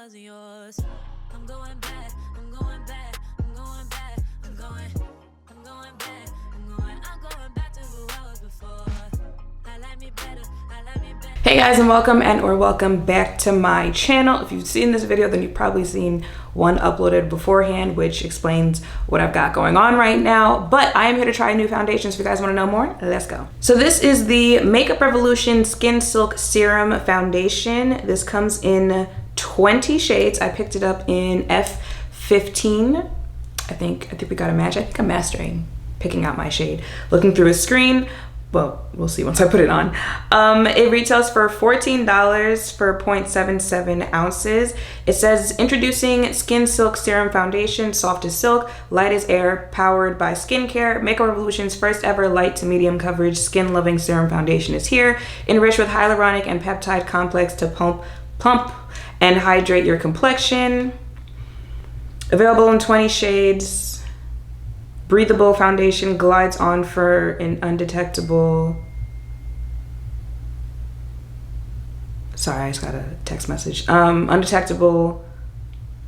wasn't yours. I'm going back, I'm going back, I'm going back, I'm going back, I'm going back to who I was before. I like me better, I like me better. Hey guys, and welcome back to my channel. If you've seen this video, then you've probably seen one uploaded beforehand, which explains what I've got going on right now. But I am here to try new foundations. If you guys want to know more, let's go. So this is the Makeup Revolution Skin Silk Serum Foundation. This comes in 20 shades. I picked it up in F15. I think we got a match. I think I'm mastering picking out my shade. Looking through a screen. Well, we'll see once I put it on. It retails for $14 for 0.77 ounces. It says, introducing Skin Silk Serum Foundation, soft as silk, light as air, powered by skincare. Makeup Revolution's first ever light to medium coverage skin loving serum foundation is here, enriched with hyaluronic and peptide complex to plump and hydrate your complexion. Available in 20 shades. Breathable foundation, glides on for an undetectable. Sorry, I just got a text message. Undetectable,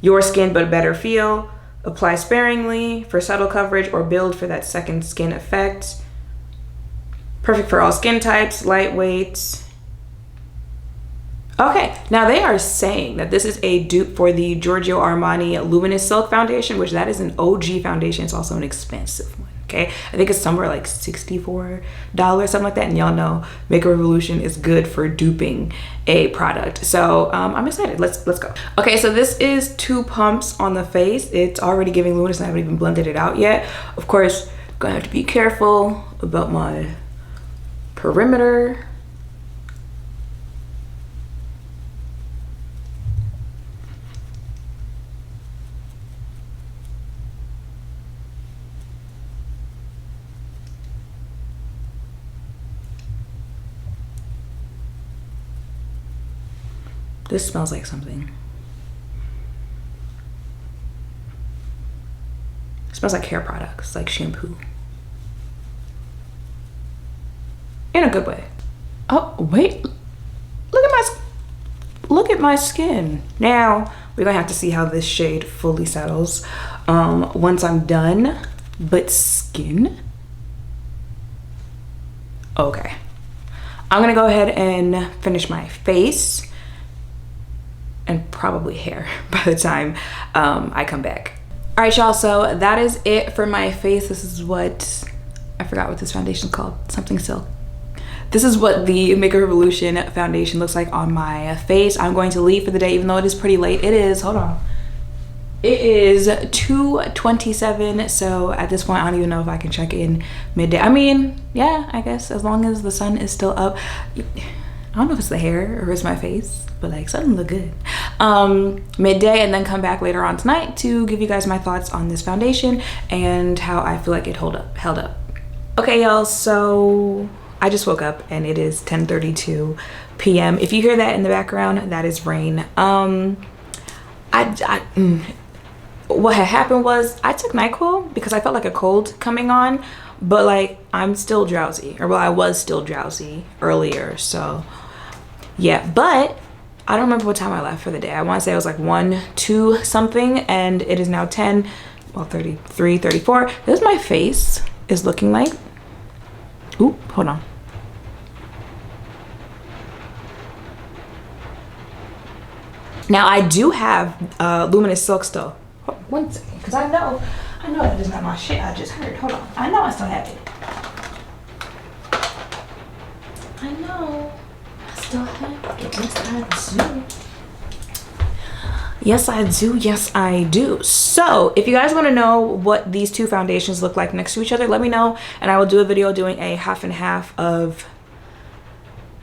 your skin but better feel. Apply sparingly for subtle coverage or build for that second skin effect. Perfect for all skin types, lightweight. Okay, now they are saying that this is a dupe for the Giorgio Armani Luminous Silk foundation, which that is an OG foundation. It's also an expensive one, okay? I think it's somewhere like $64, something like that. And y'all know Makeup Revolution is good for duping a product. So I'm excited, let's go. Okay, so this is 2 pumps on the face. It's already giving luminous and I haven't even blended it out yet. Of course, gonna have to be careful about my perimeter. This smells like something. It smells like hair products, like shampoo. In a good way. Oh, wait. Look at my skin. Now, we're gonna have to see how this shade fully settles once I'm done. But skin? Okay. I'm gonna go ahead and finish my face. And probably hair by the time I come back. All right, y'all, so that is it for my face. This is what, I forgot what this foundation is called, something silk. This is what the Makeup Revolution foundation looks like on my face. I'm going to leave for the day, even though it is pretty late. It is, hold on. It is 2:27, so at this point, I don't even know if I can check in midday. I mean, yeah, I guess as long as the sun is still up. I don't know if it's the hair or it's my face, but like something look good. Midday, and then come back later on tonight to give you guys my thoughts on this foundation and how I feel like it held up. Okay, y'all, so I just woke up and it is 10:32 p.m. If you hear that in the background, that is rain. What had happened was I took NyQuil because I felt like a cold coming on, but like I'm still drowsy, or well, I was still drowsy earlier, so yeah. But I don't remember what time I left for the day. I want to say it was like 1, 2 something, and it is now 10, well, 33, 34. This is my face is looking like. Ooh, hold on. Now I do have Luminous Silk still. One second, because I know that is not my shit I just heard. Hold on. I know I still have it. I know I still have it. Yes, I do. Yes, I do. So if you guys want to know what these 2 foundations look like next to each other, let me know, and I will do a video doing a half and half of,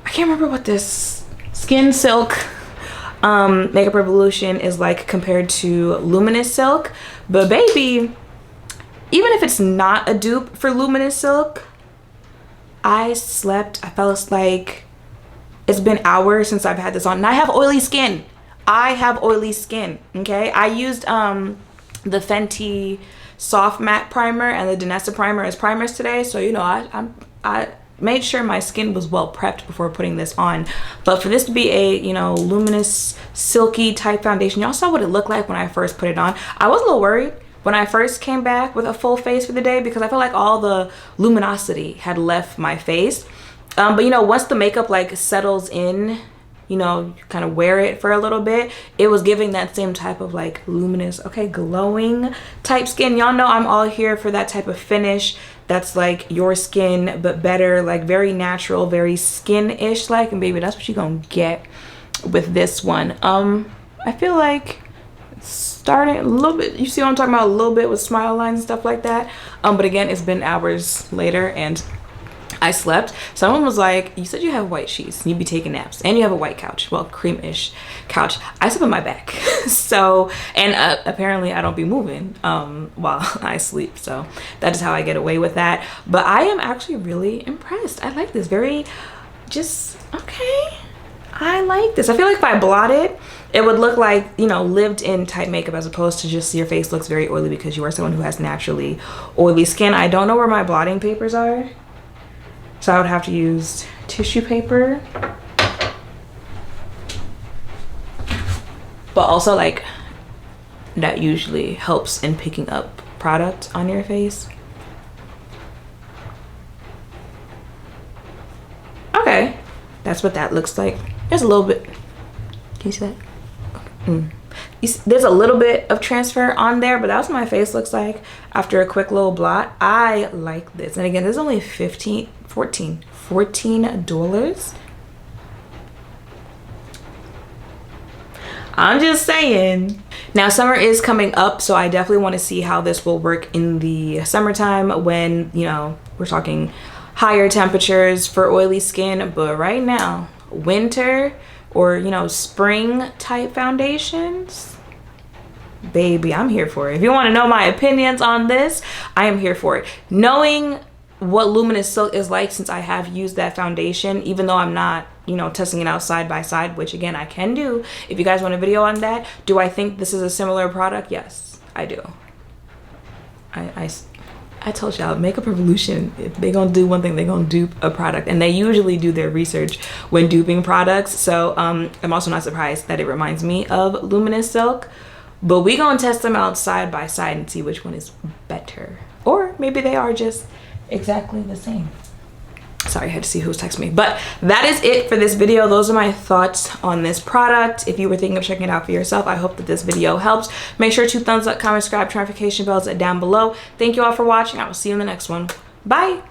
I can't remember what this Skin Silk Makeup Revolution is like compared to Luminous Silk. But baby, even if it's not a dupe for Luminous Silk, I fell asleep. It's been hours since I've had this on, and I have oily skin. Okay, I used the Fenty Soft Matte Primer and the Danessa Primer as primers today, so you know I made sure my skin was well prepped before putting this on. But for this to be a, you know, luminous silky type foundation, y'all saw what it looked like when I first put it on. I was a little worried when I first came back with a full face for the day because I felt like all the luminosity had left my face. But you know, once the makeup like settles in, you know, you kind of wear it for a little bit, it was giving that same type of like luminous, okay, glowing type skin. Y'all know I'm all here for that type of finish that's like your skin but better, like very natural, very skin-ish like, and baby, that's what you're gonna get with this one. I feel like it's starting a little bit, you see what I'm talking about, a little bit with smile lines and stuff like that. But again, it's been hours later and I slept. Someone was like, you said you have white sheets and you be taking naps and you have a white couch, well, cream-ish couch. I sleep on my back. So, and apparently I don't be moving while I sleep, so that is how I get away with that. But I am actually really impressed. I like this, very just okay. I like this. I feel like if I blot it, it would look like, you know, lived in type makeup as opposed to just your face looks very oily because you are someone who has naturally oily skin. I don't know where my blotting papers are, so I would have to use tissue paper. But also like that usually helps in picking up product on your face. Okay, that's what that looks like. There's a little bit, can you see that? There's a little bit of transfer on there, but that's what my face looks like after a quick little blot. I like this. And again, this is only $14. I'm just saying. Now summer is coming up, so I definitely want to see how this will work in the summertime when, you know, we're talking higher temperatures for oily skin. But right now, winter or, you know, spring type foundations, baby, I'm here for it. If you want to know my opinions on this, I am here for it. Knowing what Luminous Silk is like, since I have used that foundation, even though I'm not, you know, testing it out side by side, which again I can do if you guys want a video on that. Do I think this is a similar product? Yes, I do. I told y'all, Makeup Revolution, if they gonna do one thing, they gonna dupe a product, and they usually do their research when duping products. So I'm also not surprised that it reminds me of Luminous Silk, but we gonna test them out side by side and see which one is better, or maybe they are just exactly the same. Sorry, I had to see who was texting me. But that is it for this video. Those are my thoughts on this product. If you were thinking of checking it out for yourself, I hope that this video helps. Make sure to thumbs up, comment, subscribe, notification bells down below. Thank you all for watching. I will see you in the next one. Bye.